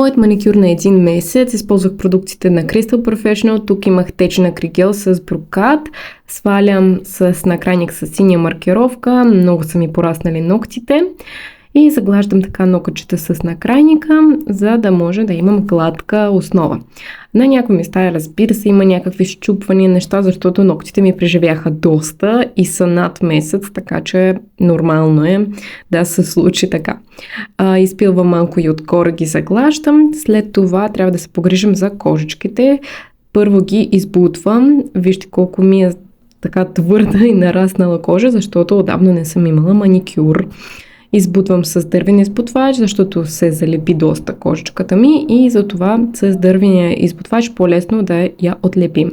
Моят маникюр на един месец използвах продуктите на Crystal Professional. Тук имах течен акригел с брокат. Свалям с накрайник с синя маркировка. Много са ми пораснали ногтите. И заглаждам така нокъчета с накрайника, за да може да имам гладка основа. На някои места, разбира се, има някакви счупвания неща, защото ногтите ми преживяха доста и са над месец, така че нормално е да се случи така. Изпилвам малко и отгоре ги заглаждам, след това трябва да се погрижим за кожичките. Първо ги избутвам, вижте колко ми е така твърда и нараснала кожа, защото отдавна не съм имала маникюр. Избутвам с дървен избутвач, защото се залепи доста кожичката ми и затова с дървения избутвач по-лесно да я отлепим.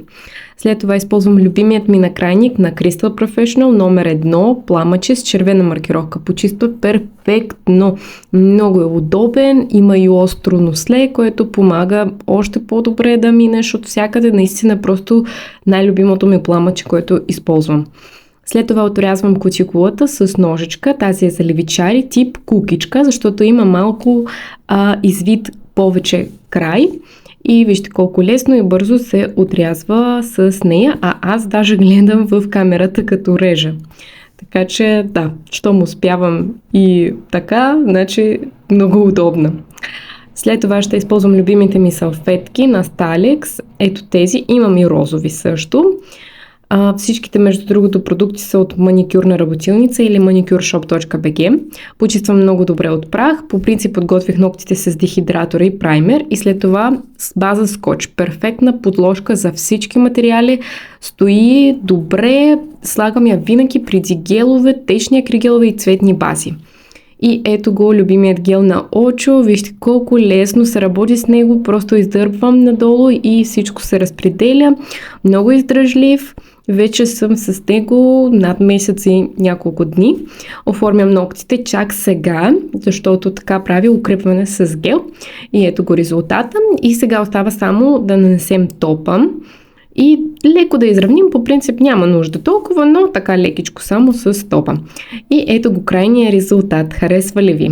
След това използвам любимият ми накрайник на Crystal Professional номер 1, пламъче с червена маркировка. Почиства перфектно. Много е удобен, има и остро носле, което помага още по-добре да минеш от всякъде. Наистина просто най-любимото ми пламъче, което използвам. След това отрязвам кутикулата с ножичка, тази е за левичари, тип кукичка, защото има малко извит повече край и вижте колко лесно и бързо се отрязва с нея, а аз даже гледам в камерата като режа. Така че да, щом успявам и така, значи много удобно. След това ще използвам любимите ми салфетки на Stalex, ето тези, имам и розови също. Всичките, между другото, продукти са от маникюрна работилница или manicureshop.bg. Почиствам много добре от прах. По принцип подготвих ногтите с дехидратора и праймер и след това с база скотч. Перфектна подложка за всички материали. Стои добре. Слагам я винаги преди гелове, течни акригелове и цветни бази. И ето го любимият гел на Очо. Вижте колко лесно се работи с него. Просто издърпвам надолу и всичко се разпределя. Много издръжлив. Вече съм с него над месец и няколко дни. Оформям ногтите чак сега, защото така прави укрепване с гел. И ето го резултата. И сега остава само да нанесем топа. И леко да изравним, по принцип няма нужда толкова, но така лекичко само с топа. И ето го крайния резултат. Харесва ли ви?